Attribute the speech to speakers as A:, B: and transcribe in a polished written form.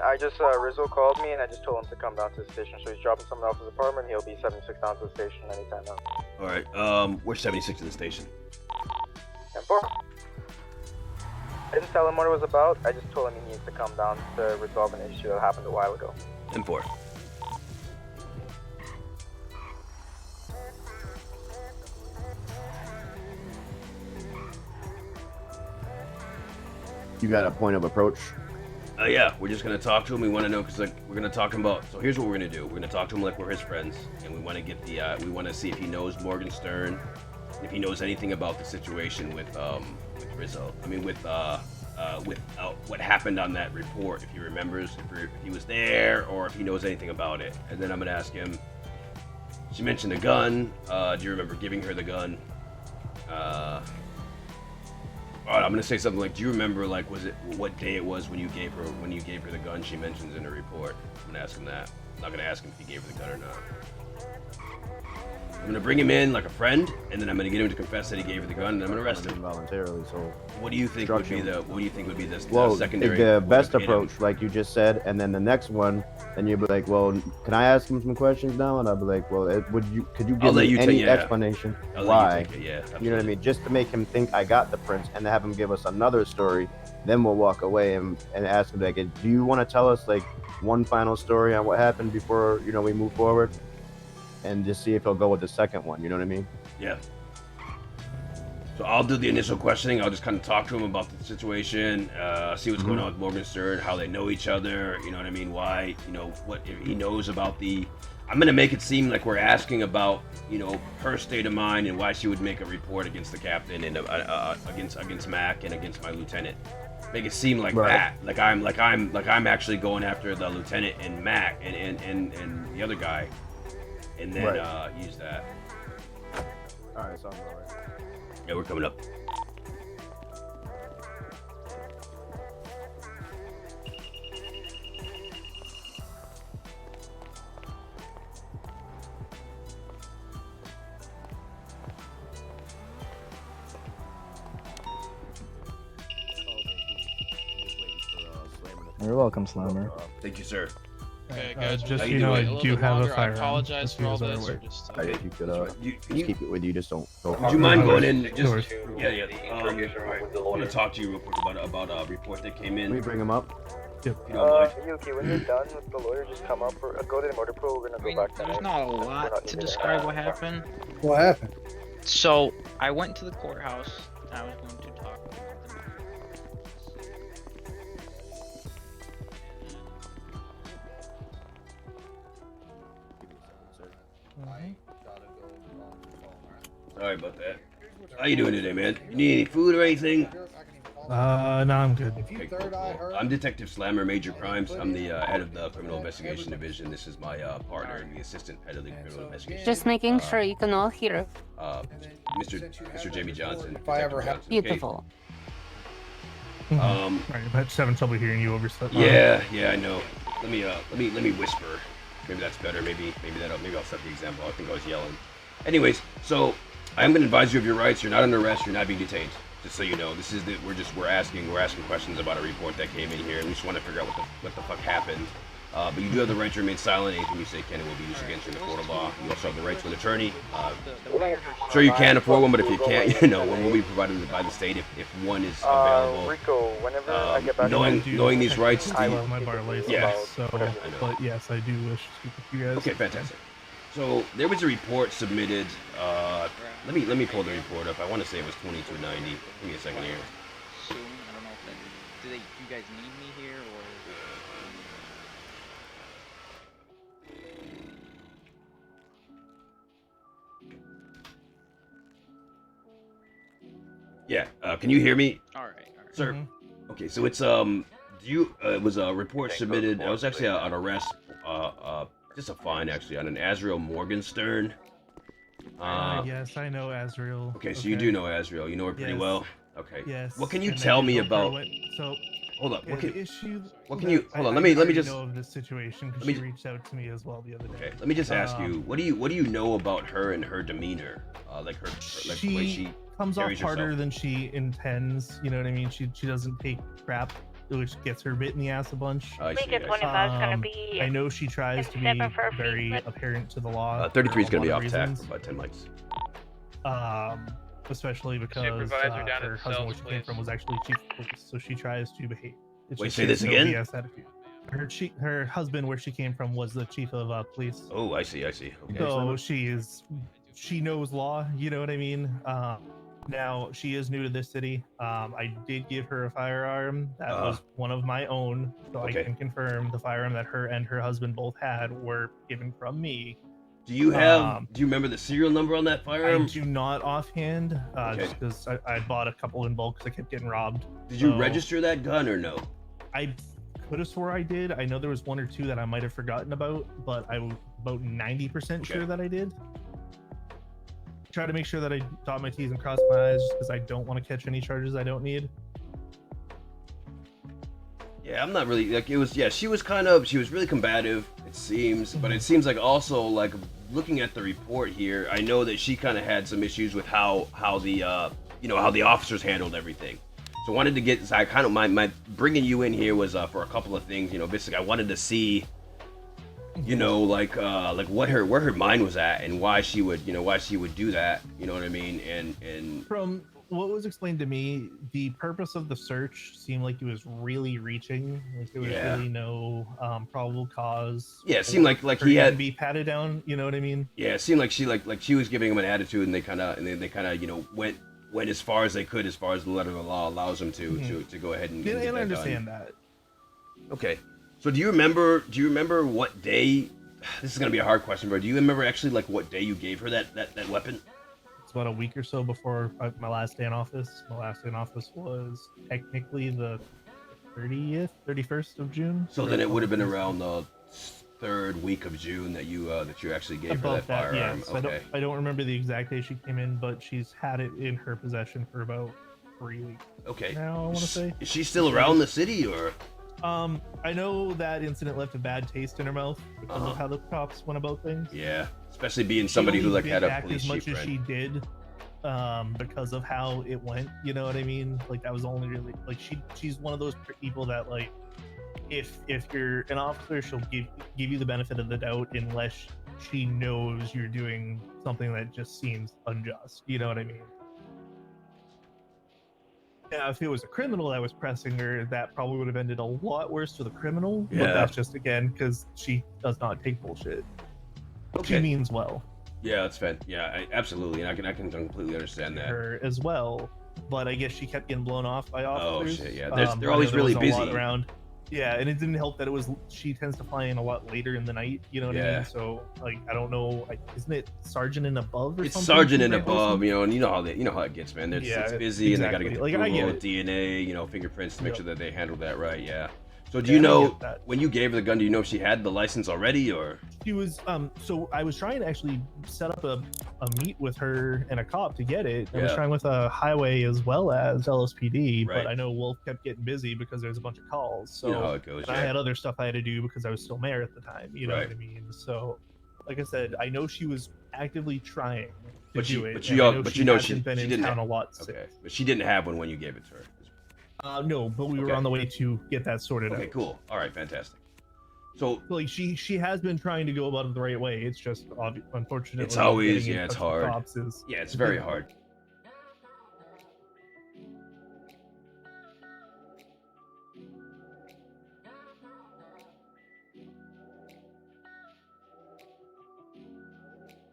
A: I just, Rizzo called me and I just told him to come down to the station. So he's dropping someone off his apartment. He'll be 76 down to the station anytime now.
B: Alright, we're 76 to the station.
A: And 4. I didn't tell him what it was about. I just told him he needs to come down to resolve an issue that happened a while ago.
B: And 4.
C: You got a point of approach?
B: Yeah, we're just gonna talk to him. We want to know because like we're gonna talk to him about. So here's what we're gonna do. We're gonna talk to him like we're his friends, and we want to get the. We want to see if he knows Morgan Stern, if he knows anything about the situation with Rizzo. I mean with what happened on that report. If he remembers, if he was there, or if he knows anything about it. And then I'm gonna ask him. She mentioned a gun. Do you remember giving her the gun? I'm gonna say something like, do you remember like was it what day it was when you gave her the gun she mentions in her report? I'm gonna ask him that. I'm not gonna ask him if he gave her the gun or not. I'm gonna bring him in like a friend, and then I'm gonna get him to confess that he gave her the gun, and I'm gonna arrest him
C: voluntarily. So
B: what do you think would be the
C: well,
B: secondary?
C: The best approach, like you just said, and then the next one, then you'd be like, well, can I ask him some questions now? And I'd be like, well, could you give me any explanation why? You know what I mean? Just to make him think I got the prince, and have him give us another story. Then we'll walk away and ask him like, do you want to tell us like one final story on what happened before we move forward? And just see if he'll go with the second one, you know what I mean?
B: Yeah. So I'll do the initial questioning. I'll just kind of talk to him about the situation, see what's going on with Morgan Stern, how they know each other, you know what I mean? Why, what if he knows about the... I'm going to make it seem like we're asking about, her state of mind and why she would make a report against the captain and against Mac and against my lieutenant. Make it seem like that, like I'm actually going after the lieutenant and Mac and the other guy. And then use that.
C: Alright, sounds alright.
B: Yeah, we're coming up.
D: You're welcome, Slammer.
B: Thank you, sir.
E: Okay, guys,
D: just
E: I
D: do have a firearm.
E: I apologize for all this. Or just,
C: You could just keep it with you. Just don't.
B: Would you mind going in? Just yeah. I want to talk to you real quick about a report that came in.
C: Can we bring him up?
D: Yep.
A: Yuki, when you're done with the lawyer, just come up or go to the motor pool. We're gonna go back.
F: There's not a lot to describe what happened.
G: What happened?
F: So I went to the courthouse. I was going to talk.
B: Sorry about that. How you doing today, man? You need any food or anything?
D: No, I'm good.
B: Okay, cool. I'm Detective Slammer, Major Crimes. I'm the head of the Criminal Investigation Division. This is my partner and the assistant head of the Criminal Investigation.
H: Just making sure you can all hear.
B: Mr. Jamie Johnson.
G: If I ever have
H: Beautiful.
D: Right, I'm just having trouble hearing you over stuff.
B: Yeah, I know. Let me whisper. Maybe that's better. Maybe I'll set the example. I think I was yelling. Anyways, so I am going to advise you of your rights. You're not under arrest. You're not being detained. Just so you know, this is we're asking questions about a report that came in here, and we just want to figure out what the fuck happened. But you do have the right to remain silent. Anything you say can and will be used against you in the court of law. You also have the right to an attorney. Sure, you can afford one, but if you can't, one will be provided by the state if one is available.
A: Rico, whenever I get back,
B: knowing these rights.
D: I love my bar license.
B: Yeah.
D: So, but yes, I do wish to speak with you guys.
B: Okay, fantastic. So there was a report submitted. Let me pull the report up. I want to say it was 2290. Give me a second here.
F: Soon, I don't know if do you guys need me here or?
B: Yeah. Can you hear me?
F: All right.
B: Sir. Okay, so it's it was a report submitted. It was actually an arrest, just a fine actually on an Azrael Morgenstern.
D: Yes, I know Azrael.
B: Okay, so you do know Azrael. You know her pretty well. Okay.
D: Yes.
B: What can you tell me about?
D: So.
B: Hold up.
D: The issue.
B: What can you? Hold on. Let me just.
D: know of this situation because she reached out to me as well the other day.
B: Okay. Let me just ask you. What do you know about her and her demeanor? Like the way she
D: comes off
B: carries
D: harder
B: herself?
D: than she intends. You know what I mean? She doesn't take crap. which gets her bit in the ass a bunch.
B: I see.
G: 25 is gonna be.
D: I know she tries to be
G: 7 for a
D: very
G: flip.
D: apparent to the law.
B: 33 is
D: for a
B: going to be
D: lot
B: off
D: of
B: tack
D: reasons.
B: for about 10 mics.
D: Especially because
E: Supervisor down
D: her
E: at
D: husband,
E: cells,
D: where she came
E: please.
D: from, was actually chief of police, so she tries to behave.
B: Wait, say this again?
D: Attitude. Her husband, where she came from, was the chief of police.
B: Oh, I see. Okay.
D: So she knows law. You know what I mean? Now she is new to this city. I did give her a firearm that was one of my own, so I can confirm the firearm that her and her husband both had were given from me.
B: Do you have? Do you remember the serial number on that firearm?
D: I do not offhand, just because I bought a couple in bulk because I kept getting robbed.
B: Did you register that gun or no?
D: I could have swore I did. I know there was 1 or 2 that I might have forgotten about, but I'm about 90% sure that I did. Try to make sure that I dot my T's and cross my I's, just because I don't want to catch any charges I don't need.
B: Yeah, I'm not really like it was. Yeah, she was really combative. It seems, but it seems like also like looking at the report here, I know that she kind of had some issues with how the how the officers handled everything. So I wanted to get. I kind of my bringing you in here was for a couple of things. Basically I wanted to see, like where her mind was at and why she would do that. You know what I mean? And
D: from what was explained to me, the purpose of the search seemed like it was really reaching. Like there was really no probable cause.
B: Yeah, it seemed like he had
D: to be patted down. You know what I mean?
B: Yeah, it seemed like she was giving him an attitude, and they kind of went as far as they could, as far as the letter of the law allows them to go ahead and.
D: And I understand that.
B: Okay, so do you remember what day? This is gonna be a hard question, bro. Do you remember actually like what day you gave her that weapon?
D: It's about a week or so before my last day in office. My last day in office was technically the 31st of June.
B: So then it would have been around the 3rd week of June that you actually gave her that firearm.
D: Yes. Okay. I don't remember the exact day she came in, but she's had it in her possession for about 3 weeks.
B: Okay.
D: Now I want to say.
B: Is she still around the city or?
D: I know that incident left a bad taste in her mouth because of how the cops went about things.
B: Yeah, especially being somebody who like had a police
D: chief friend. As much as she did, because of how it went. You know what I mean? Like that was only really like she's one of those people that like if you're an officer, she'll give you the benefit of the doubt unless she knows you're doing something that just seems unjust. You know what I mean? Now, if it was a criminal that was pressing her, that probably would have ended a lot worse for the criminal.
B: Yeah.
D: But that's just, again, because she does not take bullshit.
B: Okay.
D: She means well.
B: Yeah, that's fair. Yeah, absolutely. And I can completely understand that.
D: Her as well. But I guess she kept getting blown off by officers.
B: Oh, shit, yeah. They're always really busy.
D: A lot around. Yeah, and it didn't help that she tends to fly in a lot later in the night, you know what I mean? So, like, I don't know, isn't it sergeant and above or something?
B: It's sergeant and above, and you know how it gets, man. It's busy, and they gotta get the approval, DNA, fingerprints to make sure that they handle that right, yeah. So do you know, when you gave her the gun, do you know if she had the license already, or?
D: She was, so I was trying to actually set up a meet with her and a cop to get it. I was trying with a highway as well as LSPD, but I know Wolf kept getting busy because there's a bunch of calls. So
B: you know how it goes,
D: I had other stuff I had to do because I was still mayor at the time, you know what I mean? So, like I said, I know she was actively trying to do it. But she
B: didn't
D: in town a lot.
B: Okay, but she didn't have one when you gave it to her.
D: No, but we were on the way to get that sorted out.
B: Okay, cool. All right, fantastic. So,
D: like, she has been trying to go about it the right way. It's just unfortunately,
B: it's always it's hard. It's very hard.